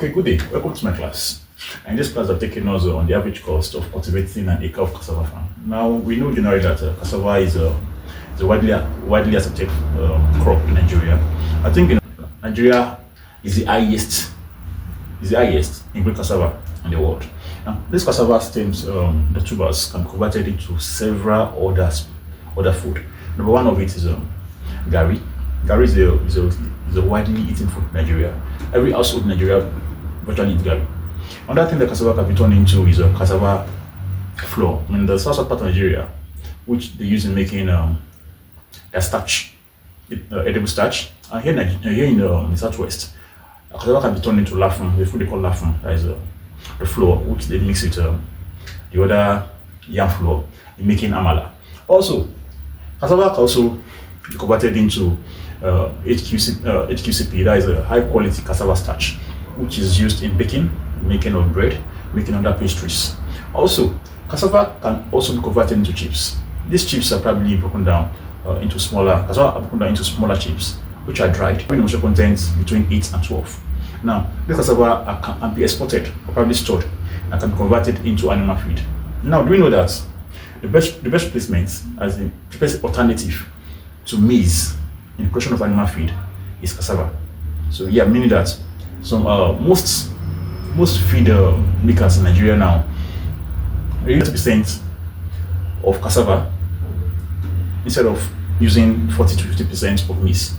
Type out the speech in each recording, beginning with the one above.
Okay, good day. Welcome to my class. In this class, I've taken us on the average cost of cultivating an acre of cassava farm. Now, we know generally that cassava is a widely accepted crop in Nigeria. I think in Nigeria is the highest in green cassava in the world. Now, this cassava stems, the tubers can be converted into several other food. Number one of it is gari. Gari is a widely eaten food in Nigeria. Every household in Nigeria virtually eats gari. Another thing that cassava can be turned into is a cassava flour. In the south part of Nigeria, which they use in making their starch, edible starch. And here in the southwest, cassava can be turned into lafun, the food they call lafun. That is the flour, which they mix with the other yam flour in making amala. Also, cassava can also be converted into HQCP, that is a high quality cassava starch, which is used in baking, making of bread, making other pastries. Also, cassava can also be converted into chips. These chips are probably broken down into smaller chips, which are dried, with moisture content between 8 and 12. Now, this cassava can be exported or probably stored and can be converted into animal feed. Now, do we know that the best placement, as the best alternative to maize in production of animal feed is cassava? So yeah, meaning that some most feed makers in Nigeria now, 80% of cassava instead of using 40 to 50% of maize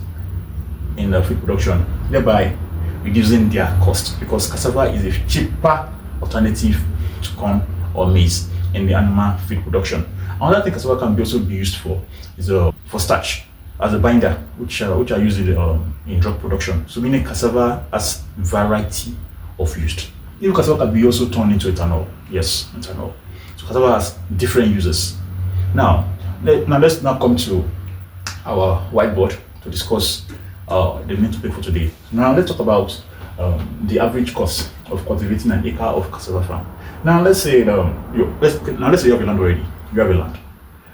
in the feed production, thereby reducing their cost, because cassava is a cheaper alternative to corn or maize in the animal feed production. Another thing cassava can also be used for is for starch as a binder, which are used in drug production. So meaning cassava has variety of use. Even cassava can be also turned into ethanol. Yes, ethanol. So cassava has different uses. Now let's come to our whiteboard to discuss the main topic for today. Now let's talk about the average cost of cultivating an acre of cassava farm. Now let's say you have a land already. You have a land,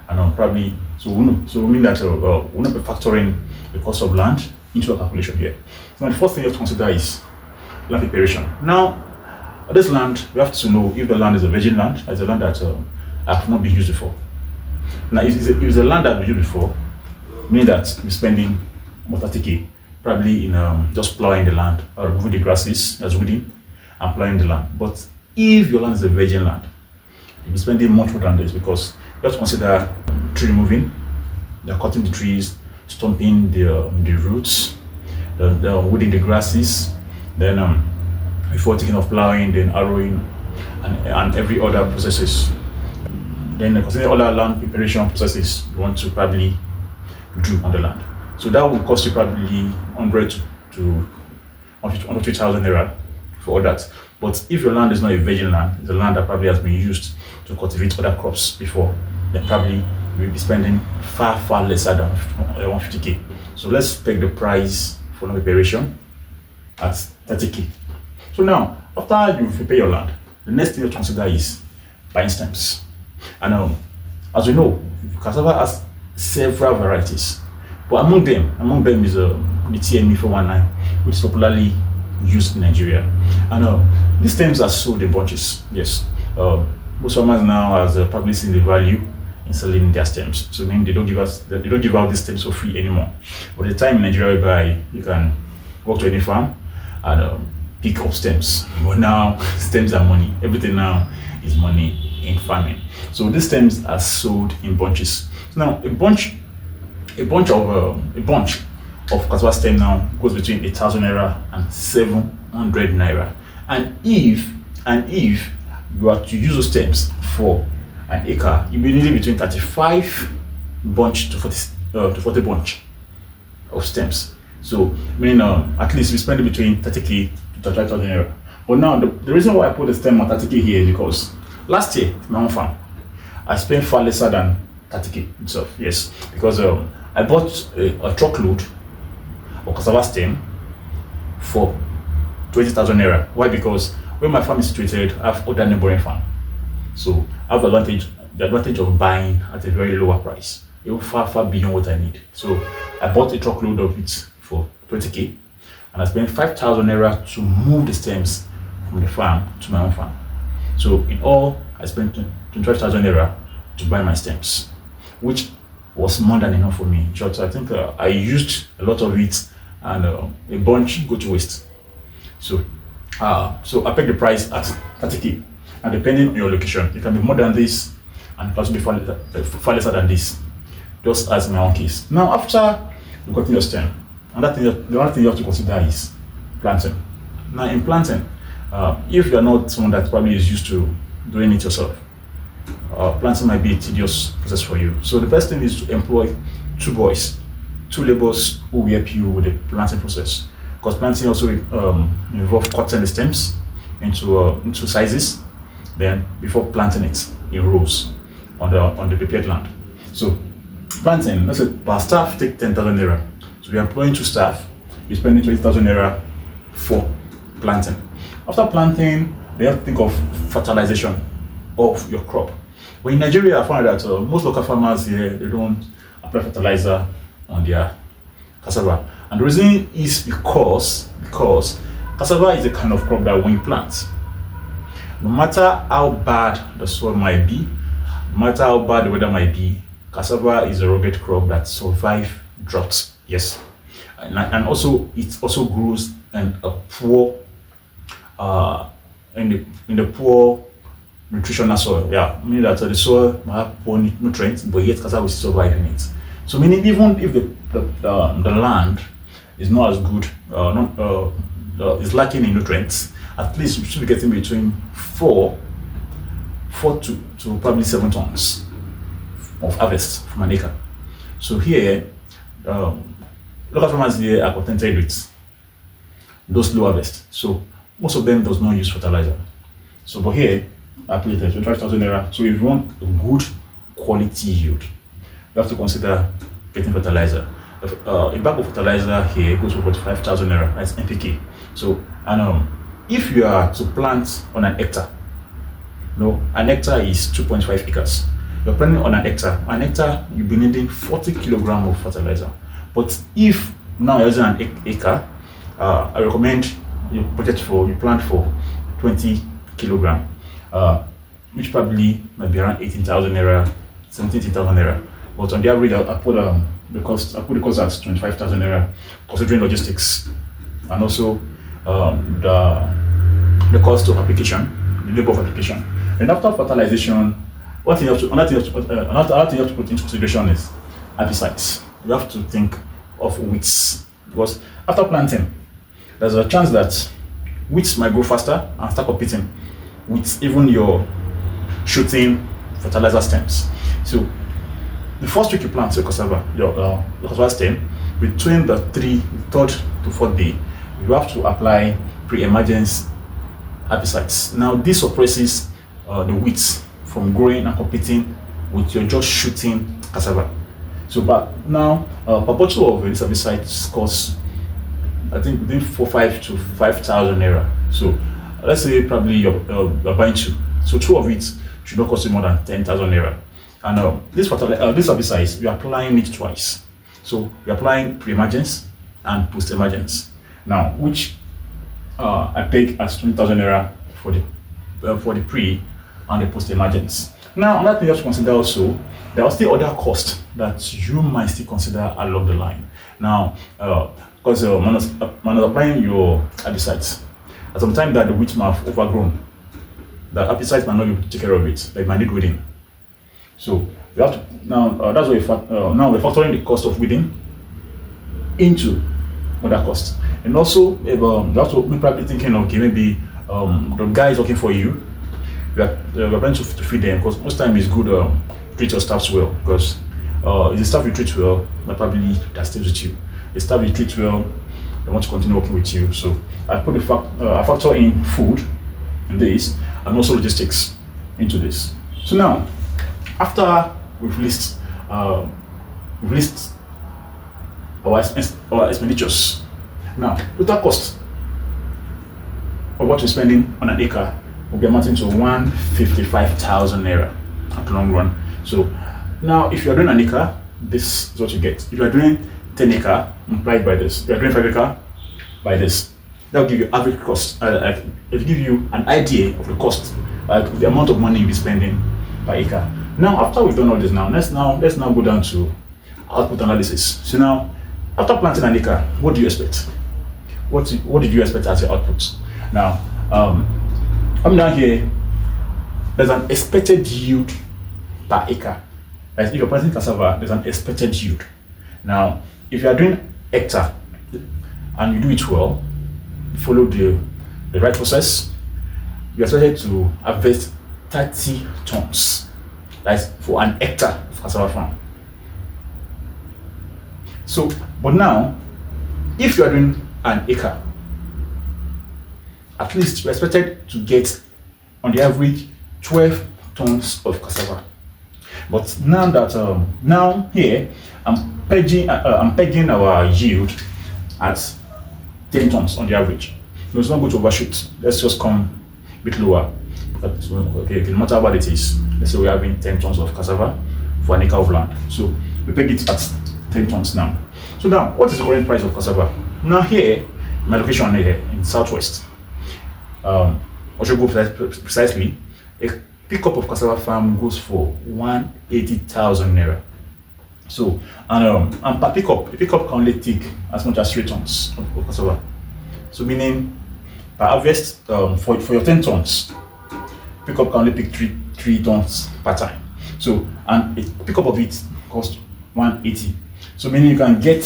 and probably we mean that we'll not be factoring the cost of land into a calculation here. So the first thing you have to consider is land preparation. Now, this land, we have to know if the land is a virgin land, as a land that have not been used before. Now, if it's a land that has been used before, meaning that we're spending about 30K probably in just plowing the land or removing the grasses that's weeding and plowing the land. But if your land is a virgin land, you'll be spending much more than this, because you have to consider tree removing, cutting the trees, stomping the roots, weeding the grasses, then before taking off plowing, then harrowing, and every other processes. Then consider other land preparation processes you want to probably do on the land. So that will cost you probably 100 to 150,000 naira for all that. But if your land is not a virgin land, it's a land that probably has been used to cultivate other crops before, then probably you'll be spending far lesser than 150K. So let's take the price for land preparation at 30K. So now, after you prepare your land, the next thing you have to consider is buying stems. And as we know, cassava has several varieties, but among them is the TME 419, which is popularly used in Nigeria. And these stems are sold in bunches. Yes, most farmers now has probably seen the value in selling their stems. So meaning they don't give out these stems for free anymore. But the time in Nigeria whereby you can walk to any farm and pick up stems. But now stems are money. Everything now is money in farming. So these stems are sold in bunches. So now a bunch of cassava stem now goes between 1,000 naira and 700 naira. And if you are to use those stems for an acre, you will need between 35 bunch to 40 bunch of stems. So meaning at least we spend between 30K to 35,000 naira. But now the reason why I put the stem on 30K here is because last year my own farm I spent far lesser than 30K itself. Yes, because I bought a truckload of cassava stem for 20,000 naira. Why? Because where my farm is situated, I have other neighboring farm. So I have the advantage of buying at a very lower price, even far beyond what I need. So I bought a truckload of it for 20K. and I spent 5,000 naira to move the stems from the farm to my own farm. So in all, I spent 25,000 naira to buy my stems, which was more than enough for me. Just I think I used a lot of it, and a bunch go to waste. So I paid the price at 30k, and depending on your location, it can be more than this, and it can also be far lesser than this, just as in my own case. Now, after you got your stem, the other thing you have to consider is planting. Now, in planting, if you are not someone that probably is used to doing it yourself, planting might be a tedious process for you. So the best thing is to employ two boys, two laborers who will help you with the planting process. Because planting also involves cutting the stems into sizes, then before planting it in rows on the prepared land. So planting, let's say per staff take 10,000 naira. So you're employing two staff, you're spending 20,000 naira for planting. After planting, they have to think of fertilization of your crop. But in Nigeria, I found that most local farmers here, they don't apply fertilizer on their cassava. And the reason is because cassava is a kind of crop that when you plant, no matter how bad the soil might be, no matter how bad the weather might be, cassava is a rugged crop that survives droughts. Yes, and also it also grows in a poor in the poor nutritional soil. Yeah, meaning that the soil might have poor nutrients, but yet cassava will survive in it. So meaning even if the land is not as good, is lacking in nutrients, at least you should be getting between 4 to probably 7 tons of harvest from an acre. So here, local farmers here are contented with those low harvest. So most of them does not use fertilizer. So but here, I put it at 25,000 naira. So if you want a good quality yield, you have to consider getting fertilizer. A bag of fertilizer here goes for 45,000 naira. That's NPK. So and if you are to plant on an hectare, an hectare is 2.5 acres. You're planting on an hectare, you'll be needing 40 kilograms of fertilizer. But if now you're using an acre, I recommend you plant for 20 kilograms, which probably might be around 18,000 naira, 17,000 naira. But on the average, I put the cost at 25,000 naira, considering logistics and also the cost of application, the labor of application. And after fertilization, another thing you have to put into consideration is herbicides. You have to think of weeds, because after planting, there's a chance that weeds might grow faster and start competing with even your shooting fertilizer stems. So the first week you plant your cassava, your cassava stem, between the third to fourth day, you have to apply pre-emergence herbicides. Now this suppresses the weeds from growing and competing with your just shooting cassava. So but now per bottle of this herbicide costs, I think, between 4,500 to 5,000 naira. So let's say probably you're buying two. So two of it should not cost you more than 10,000 naira. And this herbicide, you're applying it twice. So you're applying pre-emergence and post-emergence. Now, which I take as 20,000 naira for the pre and the post-emergence. Now, another thing you have to consider also, there are still other costs that you might still consider along the line. Now, because when applying your herbicides, at some time that the weeds might have overgrown, the herbicides might not be able to take care of it. They might need weeding. So you have to now. That's why now we're factoring the cost of weeding into other costs, and also if, you have to be probably thinking, okay, maybe the guy is working for you. We're planning to feed them, because most time it's good treat your staffs well, because if the staff you treat well, they probably that stays with you. The staff you treat well, they want to continue working with you. So I put a factor in food in this, and also logistics into this. So now, after we've listed our expenditures, now total cost of what we're spending on an acre will be amounting to 155,000 naira at the long run. So now, if you're doing an acre, this is what you get. If you're doing 10 acre, multiplied by this. If you're doing 5 acre, by this. That will give you average cost. It will give you an idea of the cost, like the amount of money you'll be spending per acre. Now, after we've done all this, let's now go down to output analysis. So now, after planting an acre, what do you expect? What did you expect as your output? Now, I'm down here. There's an expected yield per acre. Like if you're planting cassava, there's an expected yield. Now, if you are doing hectare and you do it well, follow the right process, you are expected to harvest 30 tons. That's for an hectare of cassava farm. So, but now, if you are doing an acre, at least you're expected to get on the average 12 tons of cassava. But now that now here I'm pegging our yield at 10 tons on the average. No, it's not going to overshoot. Let's just come a bit lower. Okay, no matter what it is, let's say we're having 10 tons of cassava for an acre of land. So we peg it at 10 tons now. So now, what is the current price of cassava? Now here, my location here in Southwest, Oshogo precisely, a pickup of cassava farm goes for 180,000 naira. So, and per pickup, a pickup can only take as much as 3 tons of cassava. So meaning, per harvest, for your 10 tons, pickup can only pick 3 tons per time. So, and a pickup of it costs 180. So meaning you can get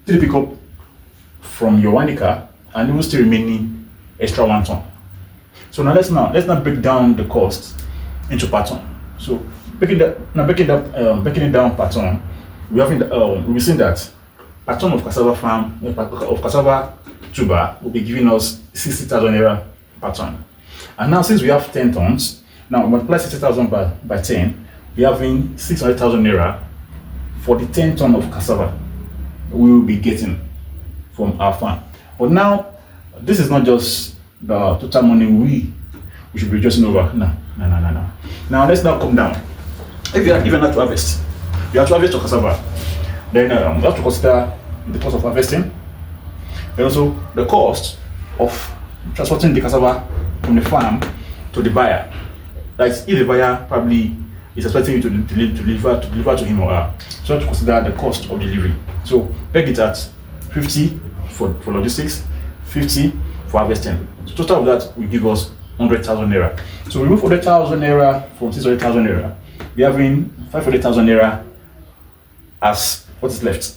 3 pickup from your 1 acre and even still remaining extra 1 ton. So now let's now break down the cost into per ton. So breaking it down per ton, we're seeing that per ton of cassava farm of cassava tuber will be giving us 60,000 naira per ton. And now since we have 10 tons, now multiply 60,000 by 10, we're having 600,000 naira for the 10 ton of cassava we will be getting from our farm. But now this is not just the total money we should be rejoicing over. No. Now let's now come down. If you are not to harvest, you have to harvest your cassava. Then you have to consider the cost of harvesting, and also the cost of transporting the cassava from the farm to the buyer. Like if the buyer probably is expecting you to deliver to him or her, so you have to consider the cost of delivery. So peg it at 50 for logistics, 50 for harvesting. The total of that will give us 100,000 naira. So we remove 100,000 naira from 600,000 naira. We are having 500,000 naira as what is left.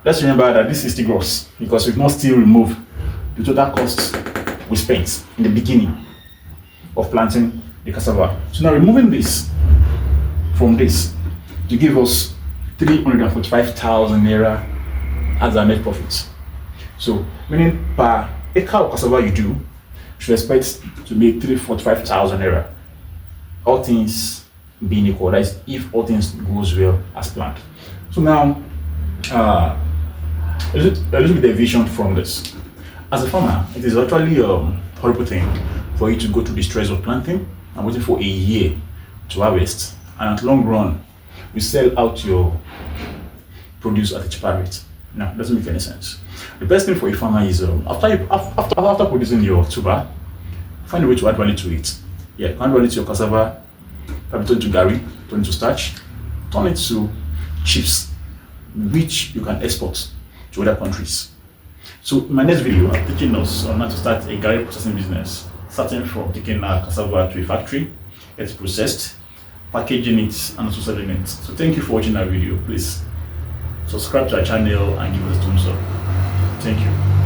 Let's remember that this is the gross because we've not still removed the total costs we spent in the beginning of planting the cassava. So now removing this from this to give us 345,000 naira as our net profit. So meaning per acre of cassava you do, you should expect to make 345,000 naira. All things being equal, that is if all things goes well as planned. So now a little bit deviation from this. As a farmer, it is actually a horrible thing for you to go through the stress of planting and waiting for a year to harvest, and at long run you sell out your produce at a cheaper rate. No, it doesn't make any sense. The best thing for a farmer is after producing your tuber, find a way to add value to it. Yeah, add value to your cassava, probably turn it to gari, turn it to starch, turn it to chips, which you can export to other countries. So in my next video, I'm teaching us on how to start a gari processing business, starting from taking cassava to a factory, get it processed, packaging it, and also selling it. So thank you for watching that video. Please subscribe to our channel and give us a thumbs up. Thank you.